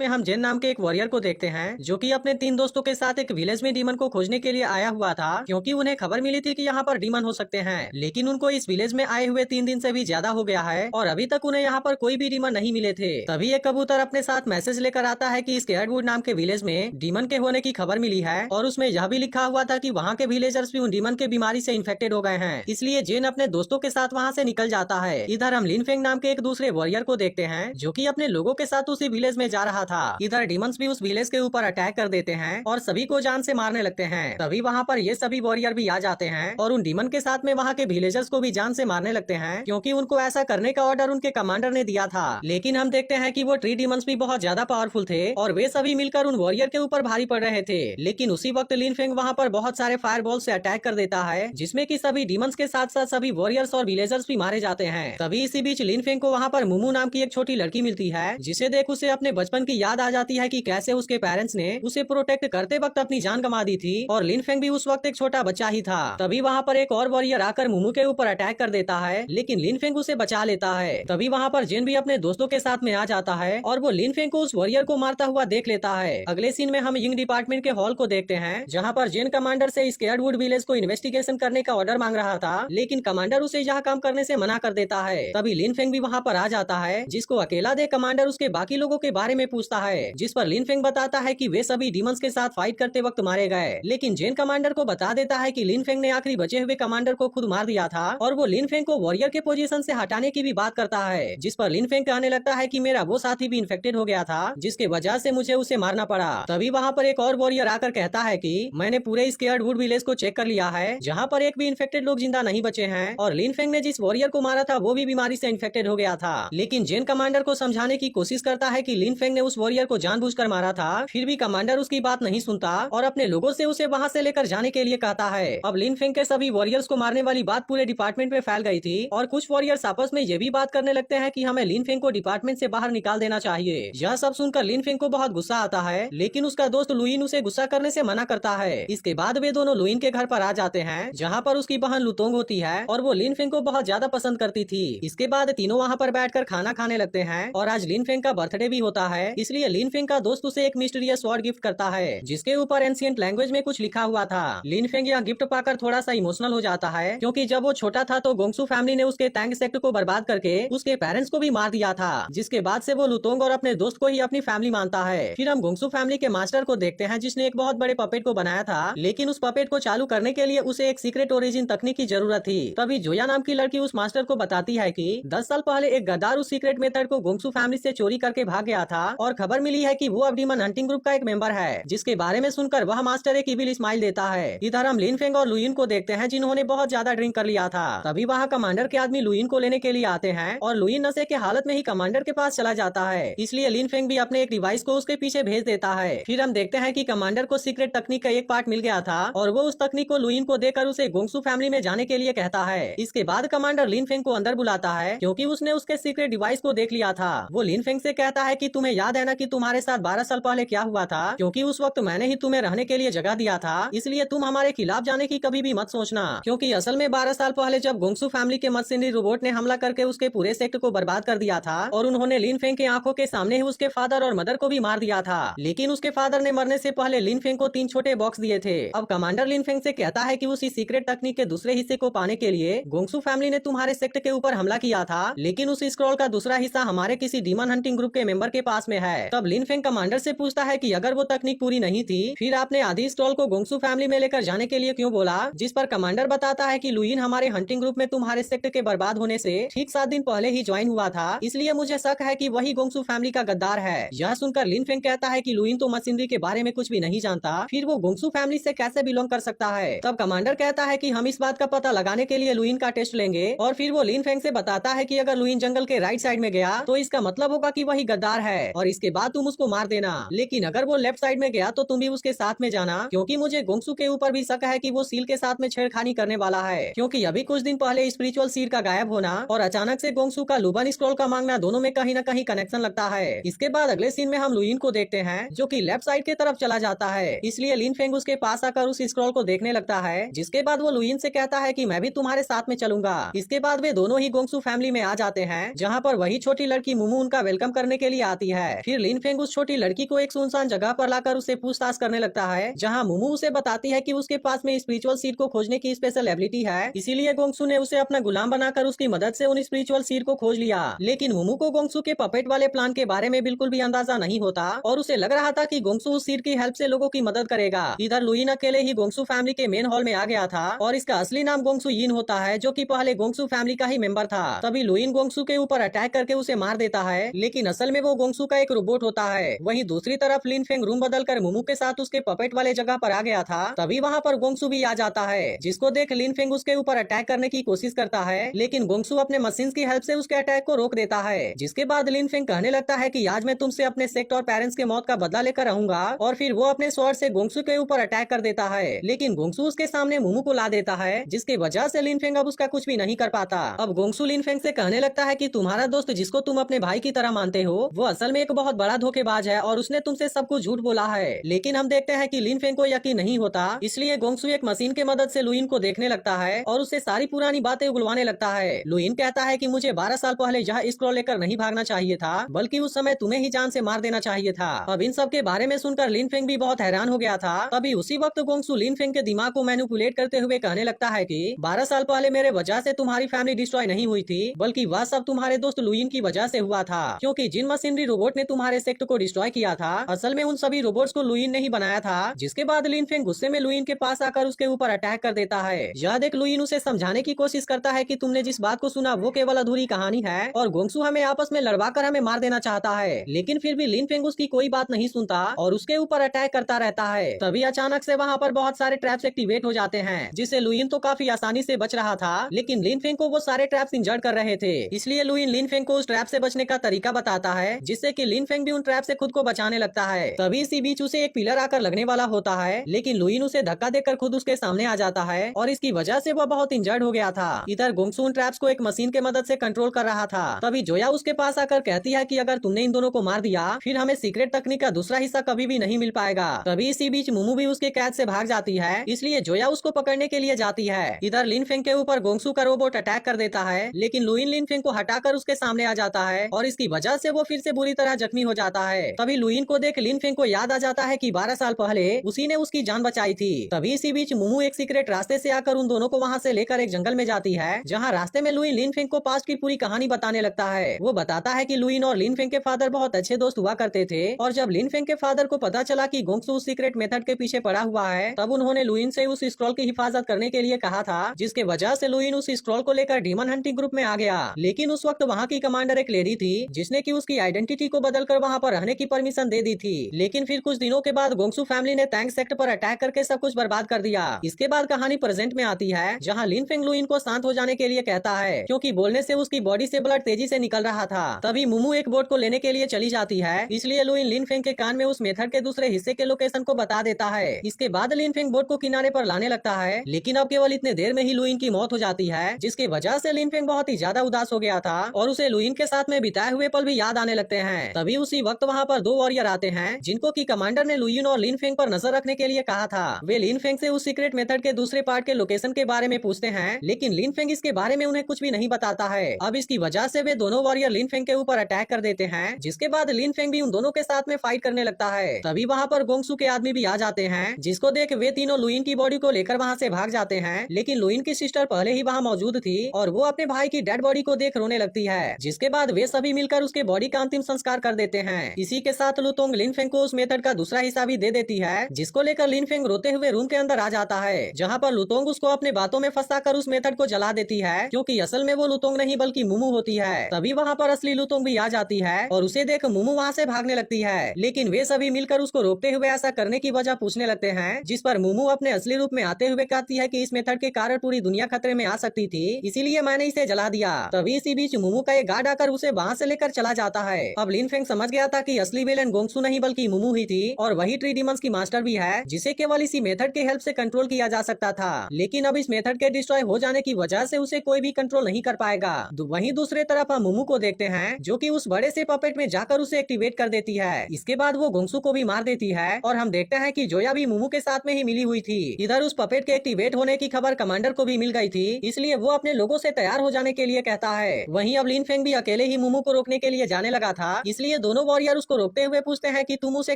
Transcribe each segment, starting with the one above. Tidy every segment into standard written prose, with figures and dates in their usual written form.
में हम जेन नाम के एक वॉरियर को देखते हैं जो कि अपने 3 दोस्तों के साथ एक विलेज में डीमन को खोजने के लिए आया हुआ था, क्योंकि उन्हें खबर मिली थी कि यहाँ पर डीमन हो सकते हैं। लेकिन उनको इस विलेज में आए हुए 3 दिन से भी ज्यादा हो गया है और अभी तक उन्हें यहाँ पर कोई भी डीमन नहीं मिले थे। तभी एक कबूतर अपने साथ मैसेज लेकर आता है कि स्केयर्डवुड नाम के विलेज में डीमन के होने की खबर मिली है और उसमें यह भी लिखा हुआ था कि वहाँ के विलेजर्स भी उन डीमन के बीमारी से इन्फेक्टेड हो गए हैं। इसलिए जेन अपने दोस्तों के साथ वहाँ से निकल जाता है। इधर हम लिनफेंग नाम के एक दूसरे वॉरियर को देखते हैं जो कि अपने लोगों के साथ उसी विलेज में जा रहा था। इधर डीमंस भी उस विलेज के ऊपर अटैक कर देते हैं और सभी को जान से मारने लगते हैं। तभी वहाँ पर ये सभी वॉरियर भी आ जाते हैं और उन डीमन के साथ में वहाँ के विलेजर्स को भी जान से मारने लगते हैं, क्योंकि उनको ऐसा करने का ऑर्डर उनके कमांडर ने दिया था। लेकिन हम देखते हैं कि वो ट्री डीमंस भी बहुत ज्यादा पावरफुल थे और वे सभी मिलकर उन वॉरियर के ऊपर भारी पड़ रहे थे। लेकिन उसी वक्त लिनफेंग वहाँ पर बहुत सारे फायरबॉल से अटैक कर देता है, जिसमें कि सभी डीमंस के साथ साथ सभी वॉरियर्स और विलेजर्स भी मारे जाते हैं। तभी इसी बीच लिनफेंग को वहाँ पर मुमू नाम की एक छोटी लड़की मिलती है, जिसे देख उसे अपने बचपन की याद आ जाती है कि कैसे उसके पेरेंट्स ने उसे प्रोटेक्ट करते वक्त अपनी जान गंवा दी थी और लिनफेंग भी उस वक्त एक छोटा बच्चा ही था। तभी वहाँ पर एक और वॉरियर आकर मुमू के ऊपर अटैक कर देता है, लेकिन लिनफेंग उसे बचा लेता है। तभी वहाँ पर जेन भी अपने दोस्तों के साथ में आ जाता है और वो लिनफेंग को उस वॉरियर को मारता हुआ देख लेता है। अगले सीन में हम यिंग डिपार्टमेंट के हॉल को देखते हैं, जहाँ पर जेन कमांडर से स्केयर्डवुड विलेज को इन्वेस्टिगेशन करने का ऑर्डर मांग रहा था, लेकिन कमांडर उसे यह काम करने से मना कर देता है। तभी लिनफेंग भी वहाँ पर आ जाता है, जिसको अकेला देख कमांडर उसके बाकी लोगों के बारे में पूछता है, जिस पर लिनफेंग बताता है कि वे सभी डीमंस के साथ फाइट करते वक्त मारे गए। लेकिन जेन कमांडर को बता देता है कि लिनफेंग ने आखिरी बचे हुए कमांडर को खुद मार दिया था और वो लिनफेंग को वॉरियर के पोजीशन से हटाने की भी बात करता है, जिस पर लिनफेंग कहने लगता है कि मेरा वो साथी भी इन्फेक्टेड हो गया था, जिसके वजह से मुझे उसे मारना पड़ा। तभी वहाँ पर एक और वॉरियर आकर कहता है कि मैंने पूरे स्केयर्डवुड विलेज को चेक कर लिया है, जहाँ पर एक भी इन्फेक्टेड लोग जिंदा नहीं बचे हैं और लिनफेंग ने जिस वॉरियर को मारा था वो भी बीमारी से इन्फेक्टेड हो गया था। लेकिन जेन कमांडर को समझाने की कोशिश करता है कि लिनफेंग ने उस वॉरियर को जानबूझकर मारा था, फिर भी कमांडर उसकी बात नहीं सुनता और अपने लोगों से उसे वहाँ से लेकर जाने के लिए कहता है। अब लिनफेंग के सभी वॉरियर्स को मारने वाली बात पूरे डिपार्टमेंट में फैल गई थी और कुछ वॉरियर्स आपस में ये भी बात करने लगते हैं कि हमें लिनफेंग को डिपार्टमेंट से बाहर निकाल देना चाहिए। यह सब सुनकर लिनफेंग को बहुत गुस्सा आता है, लेकिन उसका दोस्त लुइन उसे गुस्सा करने से मना करता है। इसके बाद वे दोनों लुइन के घर पर आ जाते हैं, जहाँ पर उसकी बहन लुतोंग होती है और वो लिनफेंग को बहुत ज्यादा पसंद करती थी। इसके बाद तीनों वहाँ पर बैठकर खाना खाने लगते हैं और आज लिनफेंग का बर्थडे भी होता है, इसलिए लिनफेंग का दोस्त उसे एक मिस्टीरियस स्वॉर्ड गिफ्ट करता है, जिसके ऊपर एंशिएंट लैंग्वेज में कुछ लिखा हुआ था। लिनफेंग यह गिफ्ट पाकर थोड़ा सा इमोशनल हो जाता है, क्योंकि जब वो छोटा था तो गोंगसू फैमिली ने उसके टैंग सेक्ट को बर्बाद करके उसके पेरेंट्स को भी मार दिया था, जिसके बाद से वो लुतोंग और अपने दोस्त को ही अपनी फैमिली मानता है। फिर हम गोंगसू फैमिली के मास्टर को देखते हैं, जिसने एक बहुत बड़े पपेट को बनाया था, लेकिन उस पपेट को चालू करने के लिए उसे एक सीक्रेट ओरिजिन तकनीक की जरूरत थी। तभी जोया नाम की लड़की उस मास्टर को बताती है कि 10 साल पहले एक गद्दार उस सीक्रेट मेथड को गोंगसू फैमिली से चोरी करके भाग गया था और खबर मिली है कि वो अब डीमन हंटिंग ग्रुप का एक मेंबर है, जिसके बारे में सुनकर वह मास्टर एक इविल स्माइल देता है। इधर हम लिनफेंग और लुइन को देखते हैं, जिन्होंने बहुत ज्यादा ड्रिंक कर लिया था। तभी वहाँ कमांडर के आदमी लुइन को लेने के लिए आते हैं और लुइन नशे के हालत में ही कमांडर के पास चला जाता है, इसलिए लिनफेंग भी अपने एक डिवाइस को उसके पीछे भेज देता है। फिर हम देखते हैं कि कमांडर को सीक्रेट तकनीक का एक पार्ट मिल गया था और वो उस तकनीक को लुइन को देकर उसे गोंगसू फैमिली में जाने के लिए कहता है। इसके बाद कमांडर लिनफेंग को अंदर बुलाता है, क्योंकि उसने उसके सीक्रेट डिवाइस को देख लिया था। वो लिनफेंग से कहता है कि तुम्हें याद है ना कि तुम्हारे साथ 12 साल पहले क्या हुआ था, क्योंकि उस वक्त मैंने ही तुम्हें रहने के लिए जगह दिया था, इसलिए तुम हमारे खिलाफ जाने की कभी भी मत सोचना, क्योंकि असल में 12 साल पहले जब गोंगसू फैमिली के मशीनरी रोबोट ने हमला करके उसके पूरे सेक्ट को बर्बाद कर दिया था और उन्होंने लिनफेंग के आंखों के सामने ही उसके फादर और मदर को भी मार दिया था, लेकिन उसके फादर ने मरने से पहले लिनफेंग को 3 छोटे बॉक्स दिए थे। अब कमांडर लिनफेंग से कहता है कि उसी सीक्रेट तकनीक के दूसरे हिस्से को पाने के लिए गोंगसू फैमिली ने तुम्हारे सेक्ट के ऊपर हमला किया था, लेकिन उस स्क्रॉल का दूसरा हिस्सा हमारे किसी डीमन हंटिंग ग्रुप के मेंबर के पास में है। तब लिनफेंग कमांडर से पूछता है कि अगर वो तकनीक पूरी नहीं थी, फिर आपने आधी स्क्रॉल को गोंगसू फैमिली में लेकर जाने के लिए क्यों बोला, जिस पर कमांडर बताता है कि लुइन हमारे हंटिंग ग्रुप में तुम्हारे सेक्ट के बर्बाद होने से ठीक 7 दिन पहले ही ज्वाइन हुआ था, इसलिए मुझे शक है कि वही गोंगसू फैमिली का गद्दार है। यह सुनकर लिनफेंग कहता है कि लुइन तो मशीनरी के बारे में कुछ भी नहीं जानता, फिर वो गोंगसू फैमिली से कैसे बिलोंग कर सकता है। तब कमांडर कहता है कि हम इस बात का पता लगाने के लिए लुइन का टेस्ट लेंगे और फिर वो लिनफेंग से बताता है कि अगर लुइन जंगल के राइट साइड में गया तो इसका मतलब होगा कि वही गद्दार है और इसके बाद तुम उसको मार देना, लेकिन अगर वो लेफ्ट साइड में गया तो तुम भी उसके साथ में जाना, क्योंकि मुझे गोंगसू के ऊपर भी शक है कि वो सील के साथ में छेड़खानी करने वाला है, क्योंकि अभी कुछ दिन पहले स्पिरिचुअल सील का गायब होना और अचानक से गोंगसू का लुबन स्क्रॉल का मांगना दोनों में कहीं न कहीं कनेक्शन लगता है। इसके बाद अगले सीन में हम लुइन को देखते हैं, जो कि लेफ्ट साइड की तरफ चला जाता है, इसलिए लिनफेंग उसके पास आकर उस स्क्रॉल को देखने लगता है, जिसके बाद वो लुइन से कहता है कि मैं भी तुम्हारे साथ में चलूंगा। इसके बाद वे दोनों ही गोंगसू फैमिली में आ जाते हैं, जहाँ पर वही छोटी लड़की मुमू उनका वेलकम करने के लिए आती है। फिर फिर लिन फेंग उस छोटी लड़की को एक सुनसान जगह पर लाकर उसे पूछताछ करने लगता है, जहाँ मुमू उसे बताती है कि उसके पास में स्पिरिचुअल सीड को खोजने की स्पेशल एबिलिटी है, इसीलिए गोंगसू ने उसे अपना गुलाम बनाकर उसकी मदद से उन स्पिरिचुअल सीड को खोज लिया। लेकिन मुमू को गोंगसू के पपेट वाले प्लान के बारे में बिल्कुल भी अंदाजा नहीं होता और उसे लग रहा था कि गोंगसू उस सीड की हेल्प से लोगों की मदद करेगा। इधर लुइन अकेले ही गोंगसू फैमिली के मेन हॉल में आ गया था और इसका असली नाम गोंगसू यिन होता है, जो कि पहले गोंगसू फैमिली का ही मेंबर था। तभी लुइन गोंगसू के ऊपर अटैक करके उसे मार देता है, लेकिन असल में वो गोंगसू का एक रोबोट होता है। वहीं दूसरी तरफ लिन फेंग रूम बदलकर मुमू के साथ उसके पपेट वाले जगह पर आ गया था। तभी वहाँ पर गोंगसू भी आ जाता है, जिसको देख लिन फेंग उसके ऊपर अटैक करने की कोशिश करता है, लेकिन गोंगसू अपने मशीन की हेल्प से उसके अटैक को रोक देता है। जिसके बाद लिन फेंग कहने लगता है कि आज मैं तुमसे अपने सेक्ट और पेरेंट्स के मौत का बदला लेकर रहूंगा, और फिर वो अपने स्वॉर्ड से गोंगसू के ऊपर अटैक कर देता है। लेकिन गोंगसू उसके सामने मुमू को ला देता है, जिसकी वजह से लिन फेंग अब उसका कुछ भी नहीं कर पाता। अब गोंगसू लिन फेंग से कहने लगता है कि तुम्हारा दोस्त जिसको तुम अपने भाई की तरह मानते हो, वो असल में एक बहुत बड़ा धोखेबाज है और उसने तुमसे सब कुछ झूठ बोला है। लेकिन हम देखते हैं कि लिन फेंग को यकीन नहीं होता, इसलिए गोंगसू एक मशीन के मदद से लुइन को देखने लगता है और उससे सारी पुरानी बातें उगलवाने लगता है। लुइन कहता है कि मुझे 12 साल पहले यह स्क्रॉल लेकर नहीं भागना चाहिए था, बल्कि उस समय तुम्हें ही जान से मार देना चाहिए था। अब इन सब के बारे में सुनकर लिन फेंग भी बहुत हैरान हो गया था। तभी उसी वक्त गोंगसू लिन फेंग के दिमाग को मैनिपुलेट करते हुए कहने लगता है कि 12 साल पहले मेरे वजह से तुम्हारी फैमिली डिस्ट्रॉय नहीं हुई थी, बल्कि वह सब तुम्हारे दोस्त लुइन की वजह से हुआ था, क्योंकि जिन मशीनरी रोबोट ने तुम्हारे सेक्ट को डिस्ट्रॉय किया था, असल में उन सभी रोबोट्स को लुइन ने ही बनाया था। जिसके बाद लिन फेंग गुस्से में लुइन के पास आकर उसके ऊपर अटैक कर देता है। यह देख लुइन उसे समझाने की कोशिश करता है कि तुमने जिस बात को सुना वो केवल अधूरी कहानी है और गोंगसू हमें आपस में लड़वाकर हमें मार देना चाहता है। लेकिन फिर भी लिन फेंग उसकी कोई बात नहीं सुनता और उसके ऊपर अटैक करता रहता है। तभी अचानक से वहाँ पर बहुत सारे ट्रैप्स एक्टिवेट हो जाते हैं, जिससे लुइन तो काफी आसानी से बच रहा था, लेकिन लिन फेंग को वो सारे ट्रैप्स इंजर्ड कर रहे थे। इसलिए लुइन लिन फेंग को उस ट्रैप से बचने का तरीका बताता है, जिससे कि लिन फेंग भी उन ट्रैप से खुद को बचाने लगता है। तभी इसी बीच उसे एक पिलर आकर लगने वाला होता है, लेकिन लुइन उसे धक्का देकर खुद उसके सामने आ जाता है और इसकी वजह से वह बहुत इंजर्ड हो गया था। इधर गोंगसू उन ट्रैप्स को एक मशीन के मदद से कंट्रोल कर रहा था। तभी जोया उसके पास आकर कहती है कि अगर तुमने इन दोनों को मार दिया, फिर हमें सीक्रेट तकनीक का दूसरा हिस्सा कभी भी नहीं मिल पाएगा। तभी इसी बीच मुमू भी उसके कैद से भाग जाती है, इसलिए जोया उसको पकड़ने के लिए जाती है। इधर लिन फेंग के ऊपर गोंगसू का रोबोट अटैक कर देता है, लेकिन लुइन लिन फेंग को हटाकर उसके सामने आ जाता है और इसकी वजह से वो फिर से बुरी तरह जख्मी हो जाता है। तभी लुइन को देख लिन फेंग को याद आ जाता है कि 12 साल पहले उसी ने उसकी जान बचाई थी। तभी इसी बीच मुमू एक सीक्रेट रास्ते से आकर उन दोनों को वहाँ से लेकर एक जंगल में जाती है, जहाँ रास्ते में लुइन लिन फेंग को पास्ट की पूरी कहानी बताने लगता है। वो बताता है कि लुइन और लिन फेंग के फादर बहुत अच्छे दोस्त हुआ करते थे, और जब लिन फेंग के फादर को पता चला कि गोंगसू उस सीक्रेट मेथड के पीछे पड़ा हुआ है, तब उन्होंने लुइन से उस स्क्रॉल की हिफाजत करने के लिए कहा था, जिसके वजह से लुइन उस स्क्रॉल को लेकर डीमन हंटिंग ग्रुप में आ गया। लेकिन उस वक्त वहाँ की कमांडर एक लेडी थी, जिसने की उसकी आइडेंटिटी को बदलकर वहाँ पर रहने की परमिशन दे दी थी। लेकिन फिर कुछ दिनों के बाद गोंगसू फैमिली ने टैंक सेक्ट पर अटैक करके सब कुछ बर्बाद कर दिया। इसके बाद कहानी प्रेजेंट में आती है, जहाँ लिन फेंग लुइन को शांत हो जाने के लिए कहता है, क्योंकि बोलने से उसकी बॉडी से ब्लड तेजी से निकल रहा था। तभी मुमू एक बोट को लेने के लिए चली जाती है, इसलिए लुइन लिन फेंग के कान में उस मेथड के दूसरे हिस्से के लोकेशन को बता देता है। इसके बाद लिन फेंग बोट को किनारे पर लाने लगता है, लेकिन अब केवल इतने देर में ही लुइन की मौत हो जाती है, जिसकी वजह से लिन फेंग बहुत ही ज्यादा उदास हो गया था और उसे लुइन के साथ में बिताए हुए पल भी याद आने लगते हैं। तभी उसी वक्त वहाँ पर दो वॉरियर आते हैं, जिनको की कमांडर ने लुइन और लिन फेंग पर नजर रखने के लिए कहा था। वे लिन फेंग से उस सीक्रेट मेथड के दूसरे पार्ट के लोकेशन के बारे में पूछते हैं, लेकिन लिन फेंग इसके बारे में उन्हें कुछ भी नहीं बताता है। अब इसकी वजह से वे दोनों वॉरियर लिन फेंग के ऊपर अटैक कर देते हैं, जिसके बाद लिन फेंग भी उन दोनों के साथ में फाइट करने लगता है। तभी वहाँ पर गोंगसू के आदमी भी आ जाते हैं, जिसको देख वे तीनों लुइन की बॉडी को लेकर वहाँ से भाग जाते हैं, लेकिन लुइन की सिस्टर पहले ही वहाँ मौजूद थी और वो अपने भाई की डेड बॉडी को देख रोने लगती है, जिसके बाद वे सभी मिलकर उसके बॉडी का अंतिम संस्कार कर देते हैं। इसी के साथ लुतोंग लिन फेंग को उस मेथड का दूसरा हिस्सा भी दे देती है, जिसको लेकर लिन फेंग रोते हुए रूम के अंदर आ जाता है, जहाँ पर लुतोंग उसको अपने बातों में फंसाकर उस मेथड को जला देती है, क्योंकि असल में वो लुतोंग नहीं बल्कि मुमू होती है। तभी वहाँ पर असली लुतोंग भी आ जाती है और उसे देख मुमू वहाँ से भागने लगती है, लेकिन वे सभी मिलकर उसको रोकते हुए ऐसा करने की वजह पूछने लगते हैं, जिस पर मुमू अपने असली रूप में आते हुए कहती है कि इस मेथड के कारण पूरी दुनिया खतरे में आ सकती थी, इसीलिए मैंने इसे जला दिया। तभी इसी बीच मुमू का एक गार्ड आकर उसे वहाँ से लेकर चला जाता है। अब लिन फेंग समझ गया था कि असली विलेन गोंगसू नहीं बल्कि मुमू ही थी और वही ट्री डीमंस की मास्टर भी है, जिसे केवल इसी मेथड के हेल्प से कंट्रोल किया जा सकता था। लेकिन अब इस मेथड के डिस्ट्रॉय हो जाने की वजह से उसे कोई भी कंट्रोल नहीं कर पाएगा। वहीं दूसरे तरफ हम मुमू को देखते हैं, जो कि उस बड़े से पपेट में जाकर उसे एक्टिवेट कर देती है। इसके बाद वो गोंगसू को भी मार देती है और हम देखते हैं कि जोया भी मुमू के साथ में ही मिली हुई थी। इधर उस पपेट के एक्टिवेट होने की खबर कमांडर को भी मिल गई थी, इसलिए वो अपने लोगों से तैयार हो जाने के लिए कहता है। वहीं अब लिन फेंग भी अकेले ही मुमू को रोकने के लिए जाने लगा था, इसलिए ये दोनों वॉरियर उसको रोकते हुए पूछते हैं कि तुम उसे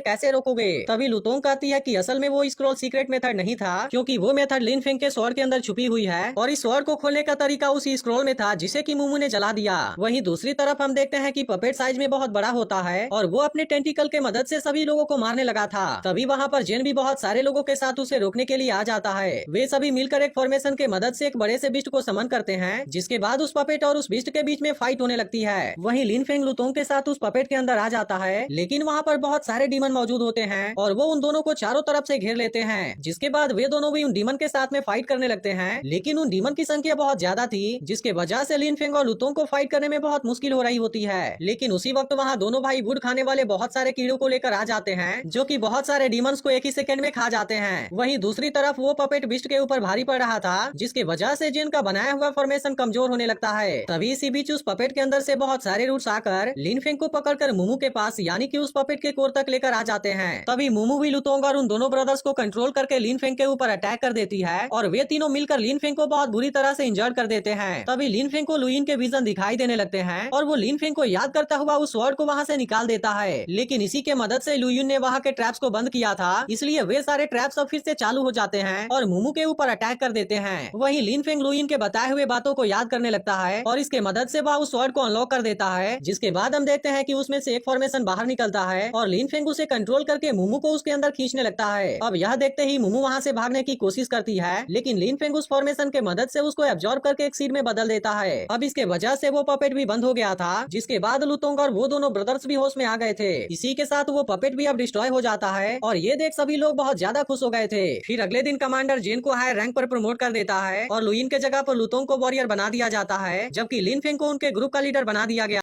कैसे रोकोगे। तभी लुतोंग कहती है कि असल में वो स्क्रॉल सीक्रेट मेथड नहीं था, क्योंकि वो मेथड लिन फेंग के स्वॉर्ड के अंदर छुपी हुई है और इस स्वॉर्ड को खोलने का तरीका उसी स्क्रॉल में था जिसे कि मुमू ने जला दिया। वहीं दूसरी तरफ हम देखते हैं कि पपेट साइज में बहुत बड़ा होता है और वो अपने टेंटिकल के मदद से सभी लोगों को मारने लगा था। तभी वहाँ पर जेन भी बहुत सारे लोगों के साथ उसे रोकने के लिए आ जाता है। वे सभी मिलकर एक फॉर्मेशन के मदद से एक बड़े से बिस्ट को समन करते हैं, जिसके बाद उस पपेट और उस बिस्ट के बीच में फाइट होने लगती है। वहीं लिन फेंग लुतोंग के साथ उस पपेट के अंदर आ जाता है, लेकिन वहाँ पर बहुत सारे डीमन मौजूद होते हैं और वो उन दोनों को चारों तरफ से घेर लेते हैं। जिसके बाद वे दोनों भी उन डीमन के साथ में फाइट करने लगते हैं, लेकिन उन डीमन की संख्या बहुत ज्यादा थी, जिसके वजह से लिन फेंग और लुतोंग को फाइट करने में बहुत मुश्किल हो रही होती है। लेकिन उसी वक्त वहाँ दोनों भाई वुड खाने वाले बहुत सारे कीड़ों को लेकर आ जाते हैं, जो कि बहुत सारे डीमंस को एक ही सेकंड में खा जाते हैं। वहीं दूसरी तरफ वो पपेट बिस्ट के ऊपर भारी पड़ रहा था, जिसके वजह से जिन का बनाया हुआ फॉर्मेशन कमजोर होने लगता है। तभी इसी बीच उस पपेट के अंदर से बहुत सारे रूट्स आकर लिन फेंग को पकड़कर मुमू के पास यानी कि उस पपेट के कोर तक लेकर आ जाते हैं। तभी मुमू भी लुतोंग और उन दोनों ब्रदर्स को कंट्रोल करके लिन फेंग के ऊपर अटैक कर देती है और वे तीनों मिलकर लिन फेंग को बहुत बुरी तरह से इंजर्ड कर देते हैं। तभी लिन फेंग को लुइन के विजन दिखाई देने लगते हैं और वो लिन फेंग को याद करता हुआ उस स्वॉर्ड को वहाँ से निकाल देता है। लेकिन इसी के मदद से लुइन ने वहाँ के ट्रैप्स को बंद किया था, इसलिए वे सारे ट्रैप्स अब फिर से चालू हो जाते हैं और मुमू के ऊपर अटैक कर देते हैं। वहीं लिन फेंग लुइन के बताए हुए बातों को याद करने लगता है और इसके मदद से वह उस स्वॉर्ड को अनलॉक कर देता है, जिसके बाद हम देखते हैं कि उसमें से एक फॉर्मेशन बाहर निकलता है और लिन फेंग उसे कंट्रोल करके मुमू को उसके अंदर खींचने लगता है। अब यह देखते ही मुमू वहाँ से भागने की कोशिश करती है, लेकिन लिन फेंग उस फॉर्मेशन के मदद से उसको एब्जॉर्ब करके एक सीड में बदल देता है। अब इसके वजह से वो पपेट भी बंद हो गया था, जिसके बाद लुतोंग और वो दोनों ब्रदर्स भी होश में आ गए थे। इसी के साथ वो पपेट भी अब डिस्ट्रॉय हो जाता है और ये देख सभी लोग बहुत ज्यादा खुश हो गए थे। फिर अगले दिन कमांडर जेन को हायर रैंक पर प्रमोट कर देता है और लुइन के जगह पर लुतोंग को वॉरियर बना दिया जाता है, जबकि लिन फेंग को उनके ग्रुप का लीडर बना दिया गया।